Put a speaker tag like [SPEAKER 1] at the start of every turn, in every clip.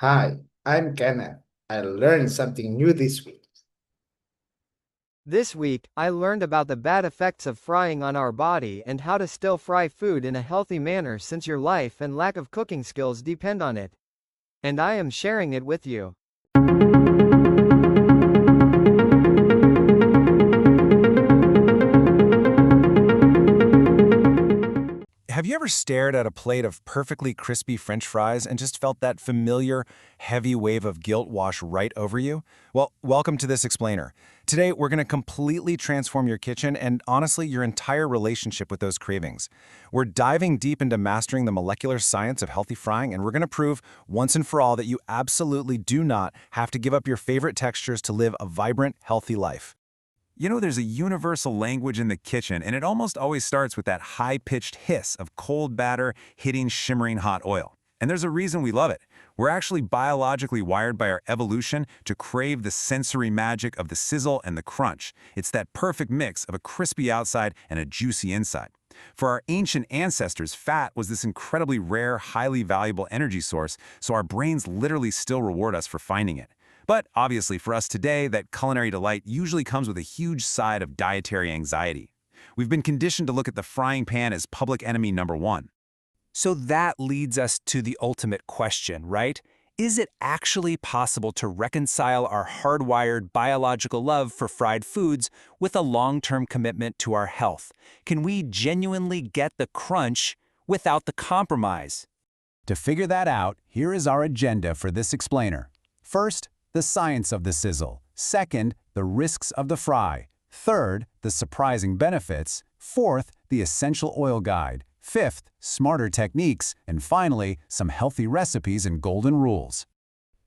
[SPEAKER 1] Hi, I'm Kenneth. I learned something new this week.
[SPEAKER 2] This week, I learned about the bad effects of frying on our body and how to still fry food in a healthy manner since your life and lack of cooking skills depend on it. And I am sharing it with you.
[SPEAKER 3] Have you ever stared at a plate of perfectly crispy French fries and just felt that familiar, heavy wave of guilt wash right over you? Well, welcome to this explainer. Today, we're going to completely transform your kitchen and, honestly, your entire relationship with those cravings. We're diving deep into mastering the molecular science of healthy frying, and we're going to prove once and for all that you absolutely do not have to give up your favorite textures to live a vibrant, healthy life. You know, there's a universal language in the kitchen, and it almost always starts with that high-pitched hiss of cold batter hitting shimmering hot oil. And there's a reason we love it. We're actually biologically wired by our evolution to crave the sensory magic of the sizzle and the crunch. It's that perfect mix of a crispy outside and a juicy inside. For our ancient ancestors, fat was this incredibly rare, highly valuable energy source, so our brains literally still reward us for finding it. But obviously for us today, that culinary delight usually comes with a huge side of dietary anxiety. We've been conditioned to look at the frying pan as public enemy number one. So that leads us to the ultimate question, right? Is it actually possible to reconcile our hardwired biological love for fried foods with a long-term commitment to our health? Can we genuinely get the crunch without the compromise? To figure that out, here is our agenda for this explainer. First, the science of the sizzle. Second, the risks of the fry. Third, the surprising benefits. Fourth, the essential oil guide. Fifth, smarter techniques. And finally, some healthy recipes and golden rules.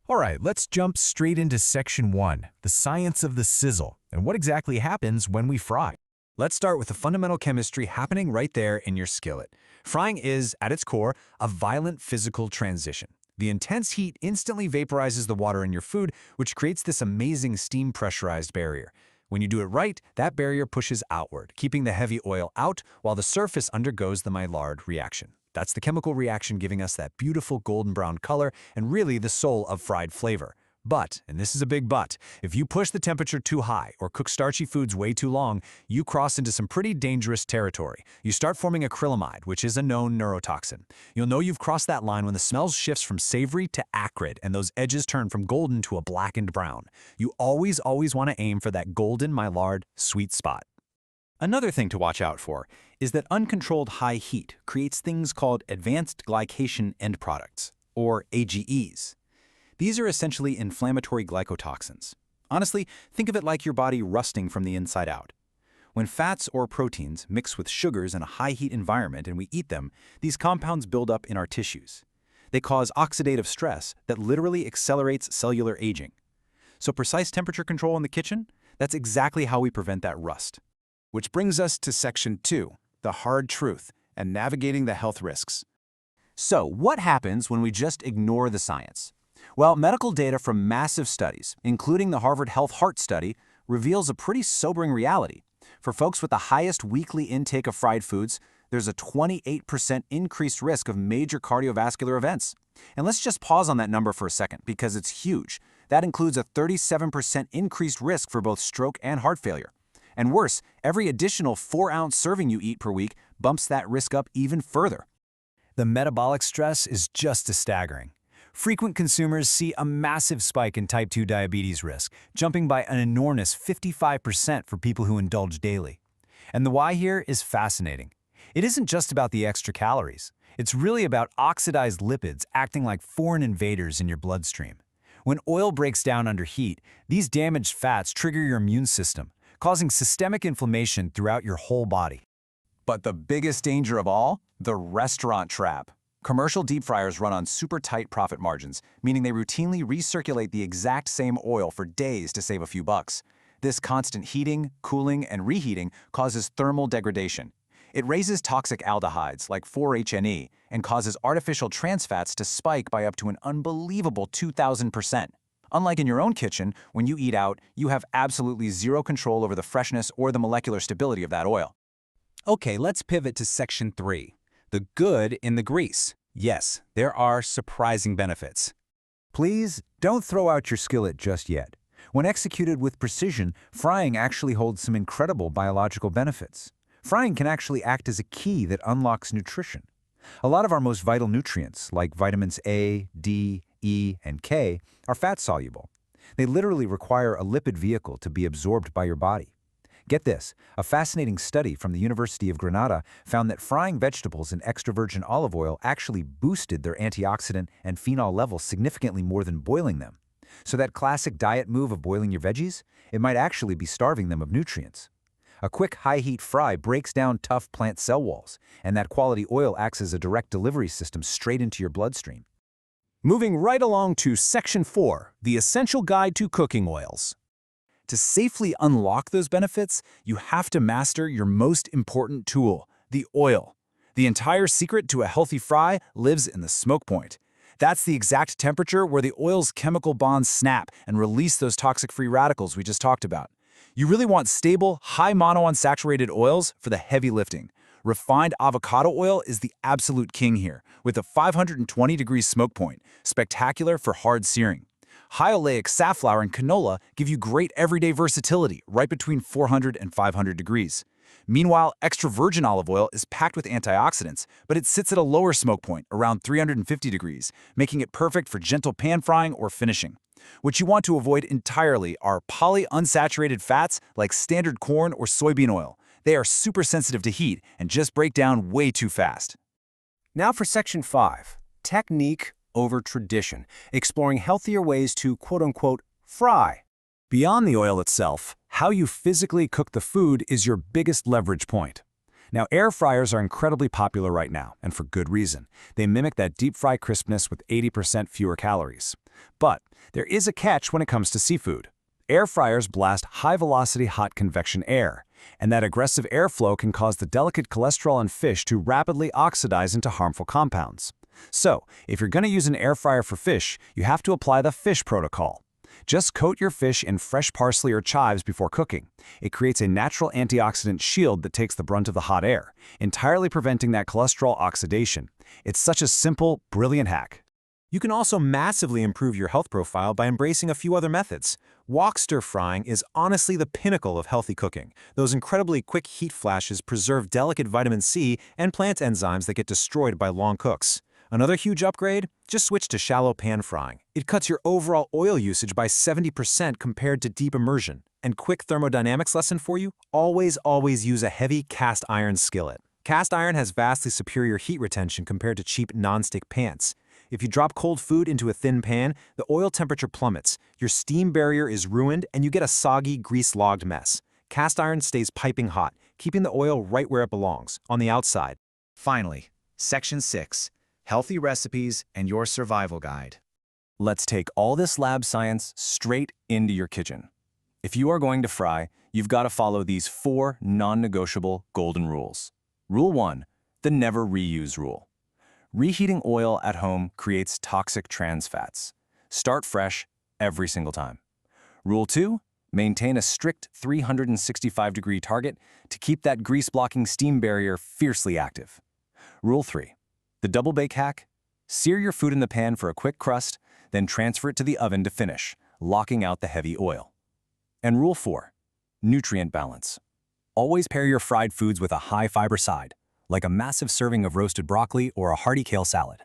[SPEAKER 4] All right, let's jump straight into section 1, the science of the sizzle, and what exactly happens when we fry.
[SPEAKER 3] Let's start with the fundamental chemistry happening right there in your skillet. Frying is, at its core, a violent physical transition. The intense heat instantly vaporizes the water in your food, which creates this amazing steam-pressurized barrier. When you do it right, that barrier pushes outward, keeping the heavy oil out while the surface undergoes the Maillard reaction. That's the chemical reaction giving us that beautiful golden brown color and really the soul of fried flavor. But, and this is a big but, if you push the temperature too high or cook starchy foods way too long, you cross into some pretty dangerous territory. You start forming acrylamide, which is a known neurotoxin. You'll know you've crossed that line when the smell shifts from savory to acrid and those edges turn from golden to a blackened brown. You always want to aim for that golden Maillard sweet spot. Another thing to watch out for is that uncontrolled high heat creates things called advanced glycation end products, or AGEs. These are essentially inflammatory glycotoxins. Honestly, think of it like your body rusting from the inside out. When fats or proteins mix with sugars in a high-heat environment and we eat them, these compounds build up in our tissues. They cause oxidative stress that literally accelerates cellular aging. So precise temperature control in the kitchen? That's exactly how we prevent that rust. Which brings us to section 2, the hard truth, and navigating the health risks. So what happens when we just ignore the science? Well, medical data from massive studies, including the Harvard Health Heart Study, reveals a pretty sobering reality. For folks with the highest weekly intake of fried foods, there's a 28% increased risk of major cardiovascular events. And let's just pause on that number for a second, because it's huge. That includes a 37% increased risk for both stroke and heart failure. And worse, every additional 4-ounce serving you eat per week bumps that risk up even further. The metabolic stress is just as staggering. Frequent consumers see a massive spike in type 2 diabetes risk, jumping by an enormous 55% for people who indulge daily. And the why here is fascinating. It isn't just about the extra calories. It's really about oxidized lipids acting like foreign invaders in your bloodstream. When oil breaks down under heat, these damaged fats trigger your immune system, causing systemic inflammation throughout your whole body. But the biggest danger of all? The restaurant trap. Commercial deep fryers run on super tight profit margins, meaning they routinely recirculate the exact same oil for days to save a few bucks. This constant heating, cooling, and reheating causes thermal degradation. It raises toxic aldehydes like 4-HNE and causes artificial trans fats to spike by up to an unbelievable 2,000%. Unlike in your own kitchen, when you eat out, you have absolutely zero control over the freshness or the molecular stability of that oil. Okay, let's pivot to section 3. The good in the grease. Yes, there are surprising benefits. Please don't throw out your skillet just yet. When executed with precision, frying actually holds some incredible biological benefits. Frying can actually act as a key that unlocks nutrition. A lot of our most vital nutrients, like vitamins A, D, E, and K, are fat-soluble. They literally require a lipid vehicle to be absorbed by your body. Get this, a fascinating study from the University of Granada found that frying vegetables in extra virgin olive oil actually boosted their antioxidant and phenol levels significantly more than boiling them. So that classic diet move of boiling your veggies, it might actually be starving them of nutrients. A quick high-heat fry breaks down tough plant cell walls, and that quality oil acts as a direct delivery system straight into your bloodstream.
[SPEAKER 4] Moving right along to Section 4, the Essential Guide to Cooking Oils. To safely unlock those benefits, you have to master your most important tool, the oil. The entire secret to a healthy fry lives in the smoke point. That's the exact temperature where the oil's chemical bonds snap and release those toxic free radicals we just talked about. You really want stable, high monounsaturated oils for the heavy lifting. Refined avocado oil is the absolute king here, with a 520-degree smoke point, spectacular for hard searing. High oleic safflower and canola give you great everyday versatility, right between 400 and 500 degrees. Meanwhile, extra virgin olive oil is packed with antioxidants, but it sits at a lower smoke point, around 350 degrees, making it perfect for gentle pan frying or finishing. What you want to avoid entirely are polyunsaturated fats like standard corn or soybean oil. They are super sensitive to heat and just break down way too fast.
[SPEAKER 5] Now for Section 5, Technique over Tradition, exploring healthier ways to quote-unquote fry.
[SPEAKER 4] Beyond the oil itself, how you physically cook the food is your biggest leverage point. Now, air fryers are incredibly popular right now, and for good reason. They mimic that deep fry crispness with 80% fewer calories. But there is a catch when it comes to seafood. Air fryers blast high-velocity hot convection air, and that aggressive airflow can cause the delicate cholesterol in fish to rapidly oxidize into harmful compounds. So, if you're going to use an air fryer for fish, you have to apply the fish protocol. Just coat your fish in fresh parsley or chives before cooking. It creates a natural antioxidant shield that takes the brunt of the hot air, entirely preventing that cholesterol oxidation. It's such a simple, brilliant hack.
[SPEAKER 5] You can also massively improve your health profile by embracing a few other methods. Wok stir frying is honestly the pinnacle of healthy cooking. Those incredibly quick heat flashes preserve delicate vitamin C and plant enzymes that get destroyed by long cooks. Another huge upgrade? Just switch to shallow pan frying. It cuts your overall oil usage by 70% compared to deep immersion. And quick thermodynamics lesson for you, always use a heavy cast iron skillet. Cast iron has vastly superior heat retention compared to cheap nonstick pans. If you drop cold food into a thin pan, the oil temperature plummets, your steam barrier is ruined, and you get a soggy, grease-logged mess. Cast iron stays piping hot, keeping the oil right where it belongs, on the outside.
[SPEAKER 6] Finally, Section 6, Healthy Recipes and Your Survival Guide.
[SPEAKER 5] Let's take all this lab science straight into your kitchen. If you are going to fry, you've got to follow these 4 non-negotiable golden rules. Rule 1, the never reuse rule. Reheating oil at home creates toxic trans fats. Start fresh every single time. Rule 2, maintain a strict 365-degree target to keep that grease-blocking steam barrier fiercely active. Rule 3, the double bake hack: sear your food in the pan for a quick crust, then transfer it to the oven to finish, locking out the heavy oil. And Rule 4, nutrient balance. Always pair your fried foods with a high-fiber side, like a massive serving of roasted broccoli or a hearty kale salad.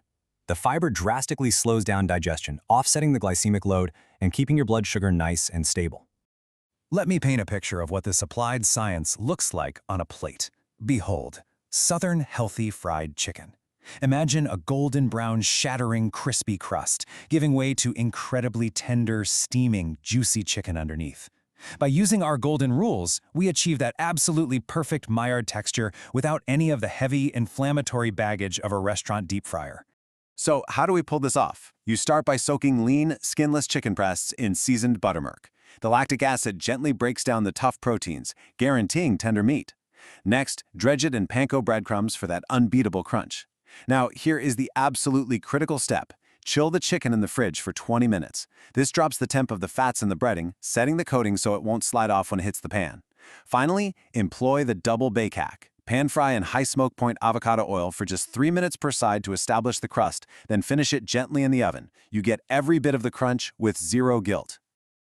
[SPEAKER 5] The fiber drastically slows down digestion, offsetting the glycemic load and keeping your blood sugar nice and stable.
[SPEAKER 3] Let me paint a picture of what this applied science looks like on a plate. Behold, Southern healthy fried chicken. Imagine a golden brown, shattering, crispy crust, giving way to incredibly tender, steaming, juicy chicken underneath. By using our golden rules, we achieve that absolutely perfect Maillard texture without any of the heavy, inflammatory baggage of a restaurant deep fryer.
[SPEAKER 7] So how do we pull this off? You start by soaking lean, skinless chicken breasts in seasoned buttermilk. The lactic acid gently breaks down the tough proteins, guaranteeing tender meat. Next, dredge it in panko breadcrumbs for that unbeatable crunch. Now, here is the absolutely critical step. Chill the chicken in the fridge for 20 minutes. This drops the temp of the fats in the breading, setting the coating so it won't slide off when it hits the pan. Finally, employ the double bake hack. Pan fry in high smoke point avocado oil for just 3 minutes per side to establish the crust, then finish it gently in the oven. You get every bit of the crunch with zero guilt.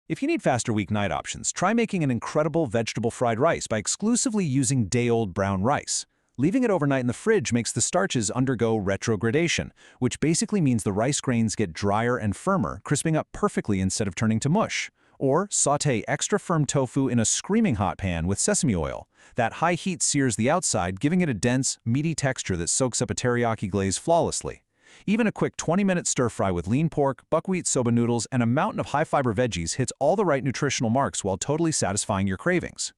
[SPEAKER 4] If you need faster weeknight options, try making an incredible vegetable fried rice by exclusively using day-old brown rice. Leaving it overnight in the fridge makes the starches undergo retrogradation, which basically means the rice grains get drier and firmer, crisping up perfectly instead of turning to mush. Or sauté extra firm tofu in a screaming hot pan with sesame oil. That high heat sears the outside, giving it a dense, meaty texture that soaks up a teriyaki glaze flawlessly. Even a quick 20-minute stir-fry with lean pork, buckwheat soba noodles, and a mountain of high-fiber veggies hits all the right nutritional marks while totally satisfying your cravings.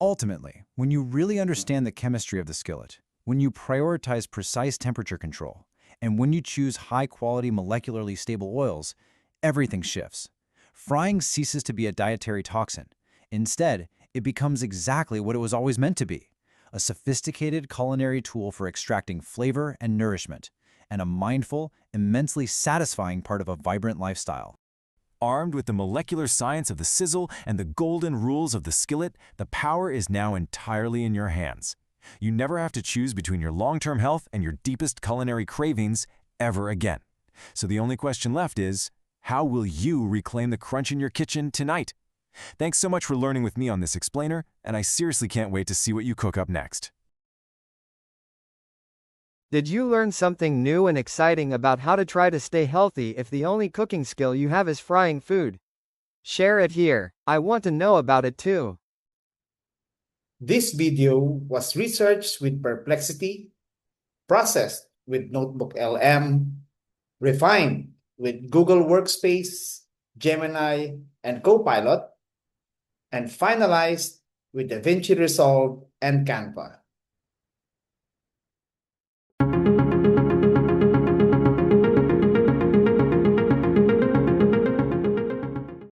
[SPEAKER 6] Ultimately, when you really understand the chemistry of the skillet, when you prioritize precise temperature control, and when you choose high-quality molecularly stable oils, everything shifts. Frying ceases to be a dietary toxin. Instead, it becomes exactly what it was always meant to be, a sophisticated culinary tool for extracting flavor and nourishment, and a mindful, immensely satisfying part of a vibrant lifestyle.
[SPEAKER 5] Armed with the molecular science of the sizzle and the golden rules of the skillet, the power is now entirely in your hands. You never have to choose between your long-term health and your deepest culinary cravings ever again. So the only question left is, how will you reclaim the crunch in your kitchen tonight? Thanks so much for learning with me on this explainer, and I seriously can't wait to see what you cook up next.
[SPEAKER 2] Did you learn something new and exciting about how to try to stay healthy if the only cooking skill you have is frying food? Share it here. I want to know about it too.
[SPEAKER 1] This video was researched with Perplexity, processed with Notebook LM, refined with Google Workspace, Gemini, and Copilot, and finalized with DaVinci Resolve and Canva.